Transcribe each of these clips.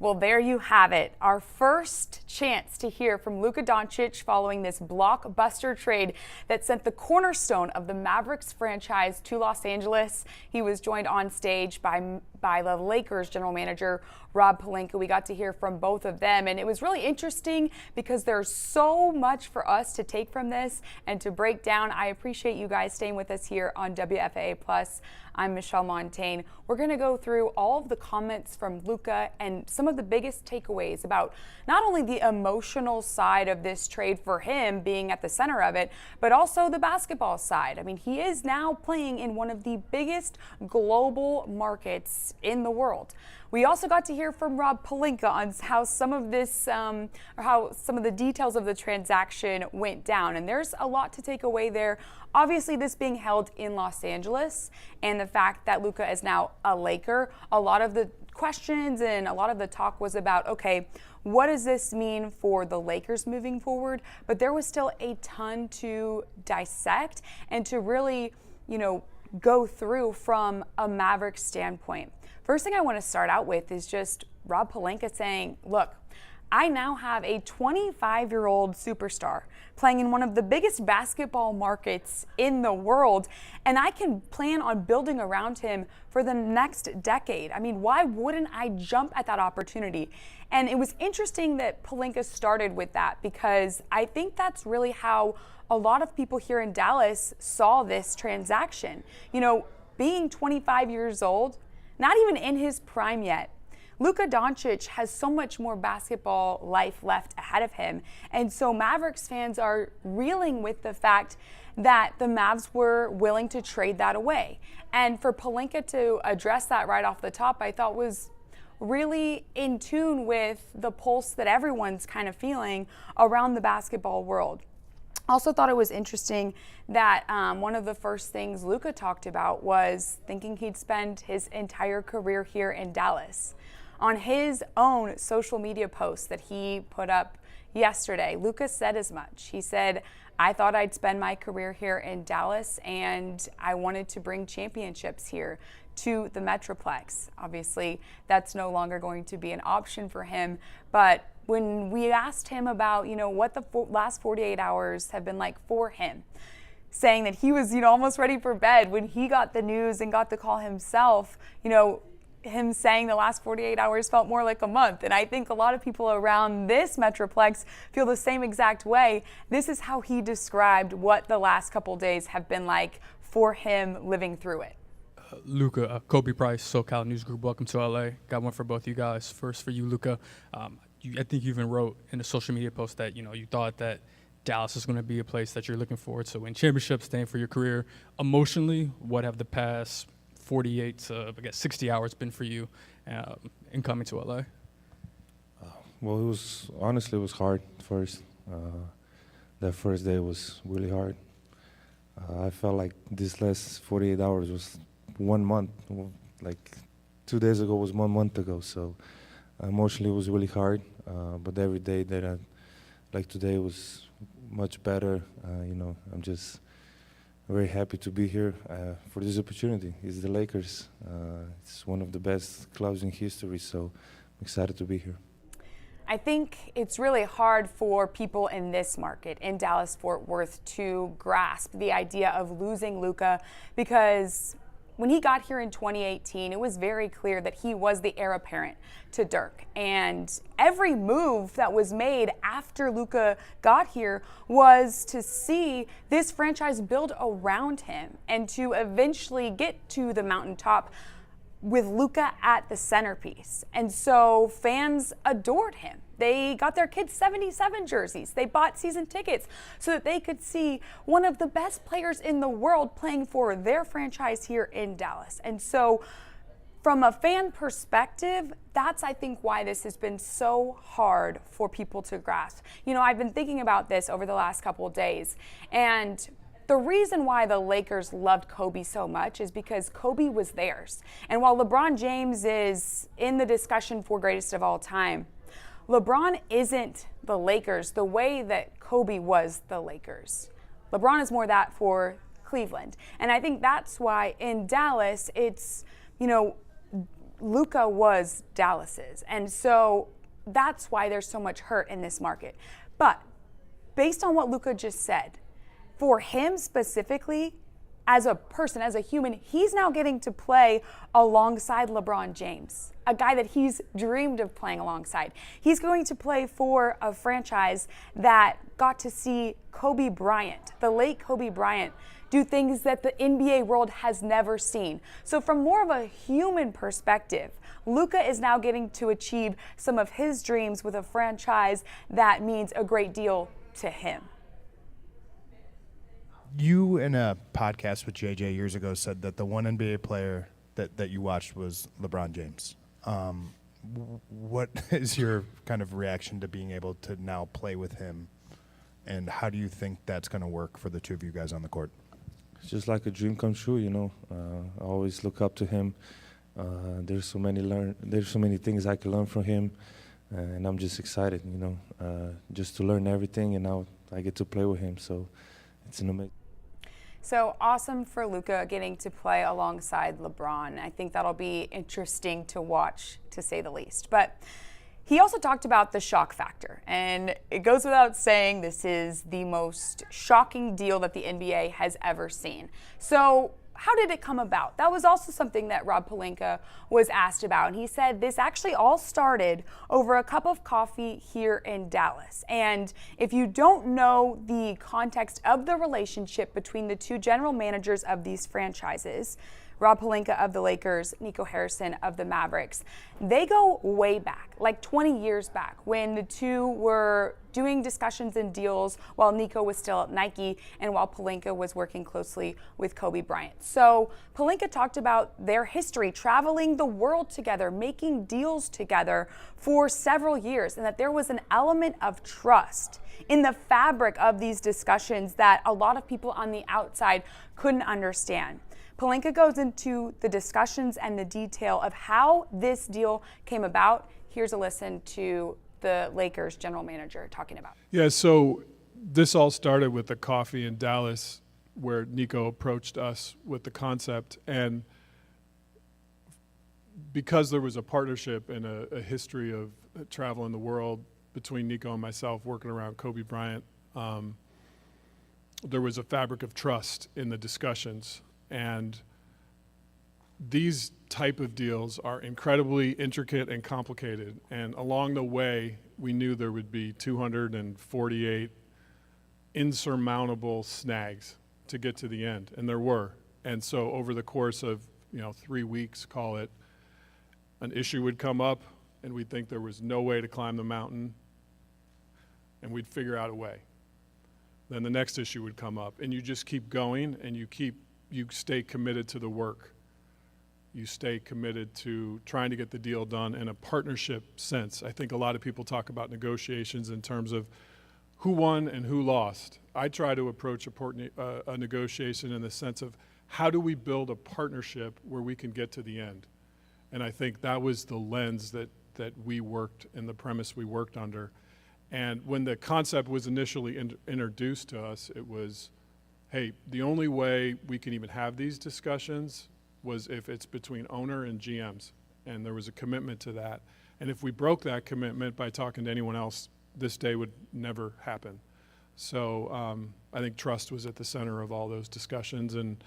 Well, there you have it. Our first chance to hear from Luka Doncic following this blockbuster trade that sent the cornerstone of the Mavericks franchise to Los Angeles. He was joined on stage by the Lakers general manager, Rob Pelinka. We got to hear from both of them, and it was really interesting because there's so much for us to take from this and to break down. I appreciate you guys staying with us here on WFAA+. I'm Michelle Montaigne. We're going to go through all of the comments from Luka and some of the biggest takeaways about not only the emotional side of this trade for him being at the center of it, but also the basketball side. I mean, he is now playing in one of the biggest global markets in the world. We also got to hear from Rob Pelinka on how some of this, or how some of the details of the transaction went down. And there's a lot to take away there. Obviously, this being held in Los Angeles and the fact that Luka is now a Laker, a lot of the questions and a lot of the talk was about, okay, what does this mean for the Lakers moving forward? But there was still a ton to dissect and to really, go through from a Mavericks standpoint. First thing I want to start out with is just Rob Pelinka saying, look, I now have a 25-year-old superstar playing in one of the biggest basketball markets in the world, and I can plan on building around him for the next decade. I mean, why wouldn't I jump at that opportunity? And it was interesting that Pelinka started with that because I think that's really how a lot of people here in Dallas saw this transaction. Being 25 years old, not even in his prime yet, Luka Doncic has so much more basketball life left ahead of him. And so Mavericks fans are reeling with the fact that the Mavs were willing to trade that away. And for Pelinka to address that right off the top, I thought was really in tune with the pulse that everyone's kind of feeling around the basketball world. Also thought it was interesting that one of the first things Luka talked about was thinking he'd spend his entire career here in Dallas. On his own social media post that he put up yesterday, Luka said as much. He said, I thought I'd spend my career here in Dallas and I wanted to bring championships here to the Metroplex. Obviously, that's no longer going to be an option for him, but when we asked him about, what the last 48 hours have been like for him, saying that he was, almost ready for bed when he got the news and got the call himself, him saying the last 48 hours felt more like a month. And I think a lot of people around this Metroplex feel the same exact way. This is how he described what the last couple days have been like for him living through it. Luka, Kobe Price, SoCal News Group, welcome to LA. Got one for both you guys. First for you, Luka. I think you even wrote in a social media post that, you thought that Dallas is going to be a place that you're looking forward to win championships, staying for your career. Emotionally, what have the past 48 to, 60 hours been for you in coming to LA? Well, it was hard first. That first day was really hard. I felt like this last 48 hours was 1 month. Like 2 days ago was 1 month ago. So emotionally it was really hard. But every day that like today was much better. I'm just very happy to be here for this opportunity. It's the Lakers. It's one of the best clubs in history, so I'm excited to be here. I think it's really hard for people in this market, in Dallas-Fort Worth, to grasp the idea of losing Luka because when he got here in 2018, it was very clear that he was the heir apparent to Dirk. And every move that was made after Luka got here was to see this franchise build around him and to eventually get to the mountaintop with Luka at the centerpiece. And so fans adored him. They got their kids 77 jerseys. They bought season tickets so that they could see one of the best players in the world playing for their franchise here in Dallas. And so from a fan perspective, that's, I think, why this has been so hard for people to grasp. I've been thinking about this over the last couple of days, and the reason why the Lakers loved Kobe so much is because Kobe was theirs. And while LeBron James is in the discussion for greatest of all time, LeBron isn't the Lakers the way that Kobe was the Lakers. LeBron is more that for Cleveland. And I think that's why in Dallas, it's, Luka was Dallas's. And so that's why there's so much hurt in this market. But based on what Luka just said, for him specifically, as a person, as a human, he's now getting to play alongside LeBron James, a guy that he's dreamed of playing alongside. He's going to play for a franchise that got to see Kobe Bryant, the late Kobe Bryant, do things that the NBA world has never seen. So from more of a human perspective, Luka is now getting to achieve some of his dreams with a franchise that means a great deal to him. You, in a podcast with JJ years ago, said that the one NBA player that you watched was LeBron James. What is your kind of reaction to being able to now play with him, and how do you think that's going to work for the two of you guys on the court? It's just like a dream come true, you know. I always look up to him. There's so many things I can learn from him, and I'm just excited, you know, just to learn everything, and now I get to play with him. So it's an amazing. So awesome for Luka getting to play alongside LeBron. I think that'll be interesting to watch, to say the least. But he also talked about the shock factor, and it goes without saying this is the most shocking deal that the NBA has ever seen. So how did it come about? That was also something that Rob Pelinka was asked about. And he said this actually all started over a cup of coffee here in Dallas. And if you don't know the context of the relationship between the two general managers of these franchises, Rob Pelinka of the Lakers, Nico Harrison of the Mavericks, they go way back, like 20 years back, when the two were doing discussions and deals while Nico was still at Nike and while Pelinka was working closely with Kobe Bryant. So Pelinka talked about their history, traveling the world together, making deals together for several years, and that there was an element of trust in the fabric of these discussions that a lot of people on the outside couldn't understand. Pelinka goes into the discussions and the detail of how this deal came about. Here's a listen to the Lakers general manager talking about. Yeah, so this all started with the coffee in Dallas where Nico approached us with the concept. And because there was a partnership and a history of travel in the world between Nico and myself working around Kobe Bryant, there was a fabric of trust in the discussions. And these type of deals are incredibly intricate and complicated. And along the way, we knew there would be 248 insurmountable snags to get to the end, and there were. And so over the course of 3 weeks, call it, an issue would come up, and we'd think there was no way to climb the mountain, and we'd figure out a way. Then the next issue would come up, and you just keep going, and you stay committed to the work. You stay committed to trying to get the deal done in a partnership sense. I think a lot of people talk about negotiations in terms of who won and who lost. I try to approach a negotiation in the sense of how do we build a partnership where we can get to the end? And I think that was the lens that we worked and the premise we worked under. And when the concept was initially introduced to us, it was, hey, the only way we can even have these discussions was if it's between owner and GMs, and there was a commitment to that. And if we broke that commitment by talking to anyone else, this day would never happen. So I think trust was at the center of all those discussions. And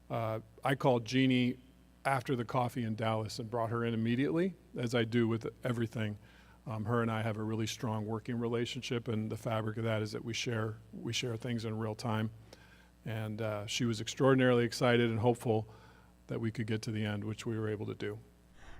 I called Jeannie after the coffee in Dallas and brought her in immediately, as I do with everything. Her and I have a really strong working relationship, and the fabric of that is that we share things in real time. And she was extraordinarily excited and hopeful that we could get to the end, which we were able to do.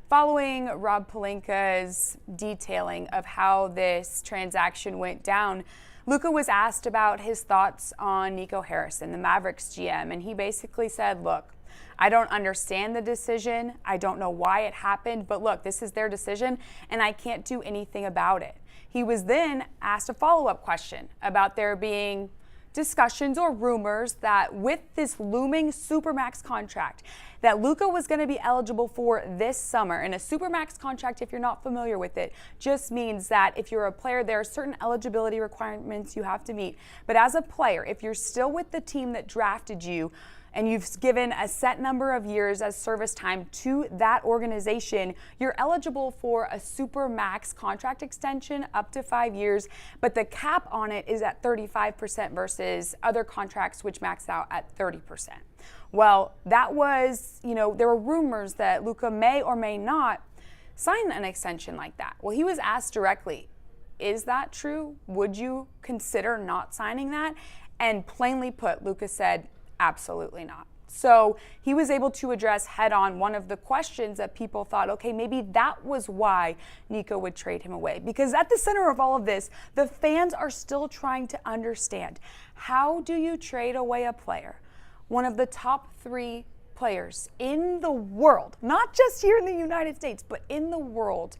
Following Rob Pelinka's detailing of how this transaction went down, Luka was asked about his thoughts on Nico Harrison, the Mavericks GM, and he basically said, look, I don't understand the decision. I don't know why it happened, but look, this is their decision, and I can't do anything about it. He was then asked a follow-up question about there being discussions or rumors that with this looming Supermax contract that Luka was going to be eligible for this summer. And a Supermax contract, if you're not familiar with it, just means that if you're a player, there are certain eligibility requirements you have to meet. But as a player, if you're still with the team that drafted you, and you've given a set number of years as service time to that organization, you're eligible for a super max contract extension up to 5 years, but the cap on it is at 35% versus other contracts which max out at 30%. Well, that was, there were rumors that Luka may or may not sign an extension like that. Well, he was asked directly, is that true? Would you consider not signing that? And plainly put, Luka said, absolutely not. So he was able to address head on one of the questions that people thought, okay, maybe that was why Nico would trade him away. Because at the center of all of this, the fans are still trying to understand, how do you trade away a player, one of the top 3 players in the world, not just here in the United States, but in the world,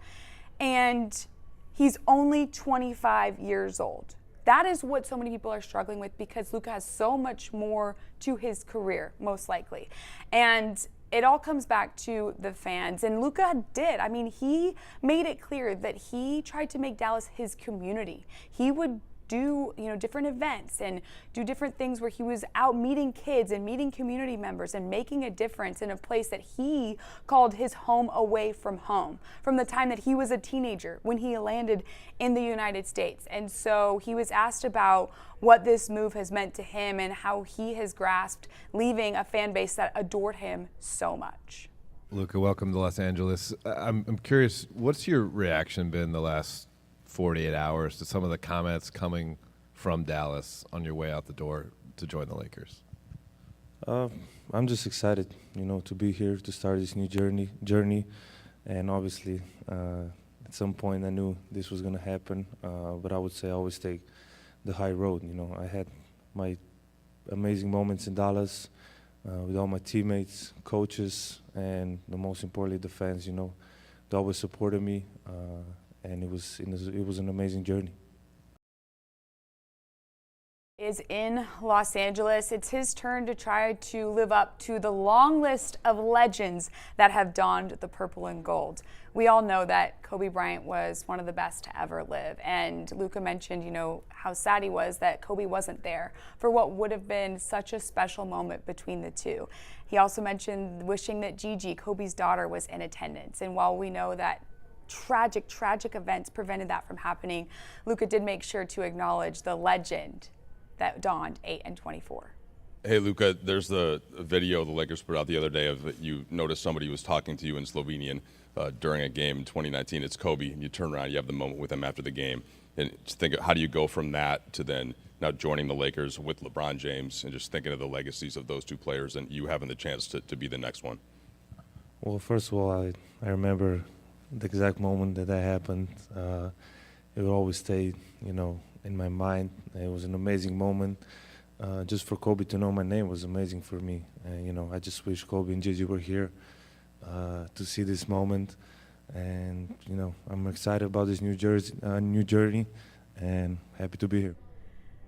and he's only 25 years old. That is what so many people are struggling with, because Luka has so much more to his career, most likely. And it all comes back to the fans. And Luka did. I mean, he made it clear that he tried to make Dallas his community. He would do different events and do different things where he was out meeting kids and meeting community members and making a difference in a place that he called his home away from home from the time that he was a teenager when he landed in the United States. And so he was asked about what this move has meant to him and how he has grasped leaving a fan base that adored him so much. Luka, welcome to Los Angeles. I'm curious, what's your reaction been the last 48 hours to some of the comments coming from Dallas on your way out the door to join the Lakers? I'm just excited, to be here, to start this new journey. And obviously, at some point I knew this was going to happen, but I would say I always take the high road. I had my amazing moments in Dallas with all my teammates, coaches, and most importantly, the fans, they always supported me. And it was an amazing journey. Is in Los Angeles. It's his turn to try to live up to the long list of legends that have donned the purple and gold. We all know that Kobe Bryant was one of the best to ever live, and Luka mentioned, how sad he was that Kobe wasn't there for what would have been such a special moment between the two. He also mentioned wishing that Gigi, Kobe's daughter, was in attendance, and while we know that tragic events prevented that from happening, Luka did make sure to acknowledge the legend that donned 8 and 24. Hey, Luka, there's the video the Lakers put out the other day of you noticed somebody was talking to you in Slovenian during a game in 2019. It's Kobe, and you turn around, you have the moment with him after the game. And just think, how do you go from that to then now joining the Lakers with LeBron James and just thinking of the legacies of those two players and you having the chance to be the next one? Well, first of all, I remember the exact moment that happened. It will always stay, in my mind. It was an amazing moment. Just for Kobe to know my name was amazing for me. And, I just wish Kobe and Gigi were here to see this moment. And, I'm excited about this new journey and happy to be here.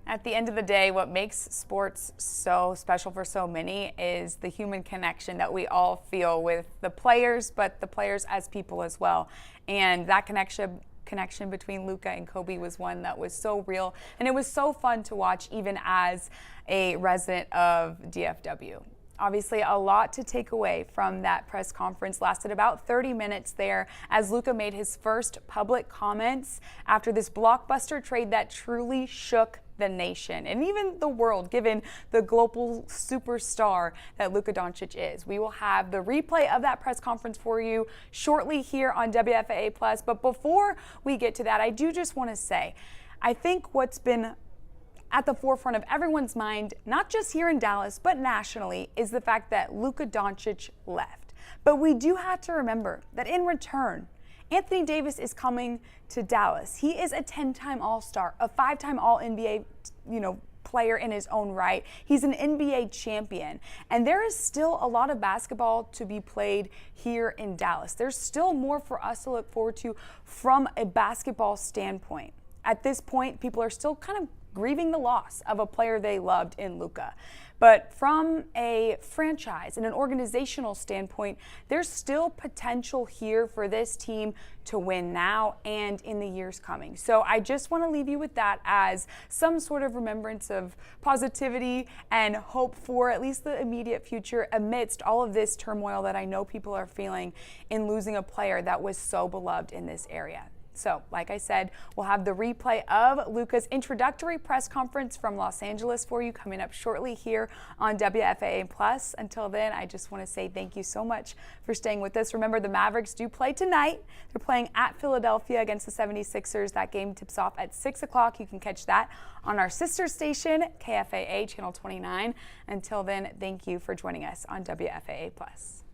At the end of the day, what makes sports so special for so many is the human connection that we all feel with the players, but the players as people as well. And that connection between Luka and Kobe was one that was so real, and it was so fun to watch even as a resident of DFW. Obviously, a lot to take away from that press conference. Lasted about 30 minutes there as Luka made his first public comments after this blockbuster trade that truly shook the nation and even the world, given the global superstar that Luka Doncic is. We will have the replay of that press conference for you shortly here on WFAA+. But before we get to that, I do just want to say, I think what's been at the forefront of everyone's mind, not just here in Dallas, but nationally, is the fact that Luka Doncic left. But we do have to remember that in return, Anthony Davis is coming to Dallas. He is a 10-time All-Star, a 5-time All-NBA, player in his own right. He's an NBA champion. And there is still a lot of basketball to be played here in Dallas. There's still more for us to look forward to from a basketball standpoint. At this point, people are still kind of grieving the loss of a player they loved in Luka. But from a franchise and an organizational standpoint, there's still potential here for this team to win now and in the years coming. So I just want to leave you with that as some sort of remembrance of positivity and hope for at least the immediate future amidst all of this turmoil that I know people are feeling in losing a player that was so beloved in this area. So, like I said, we'll have the replay of Luka's introductory press conference from Los Angeles for you coming up shortly here on WFAA+. Until then, I just want to say thank you so much for staying with us. Remember, the Mavericks do play tonight. They're playing at Philadelphia against the 76ers. That game tips off at 6 o'clock. You can catch that on our sister station, KFAA Channel 29. Until then, thank you for joining us on WFAA+.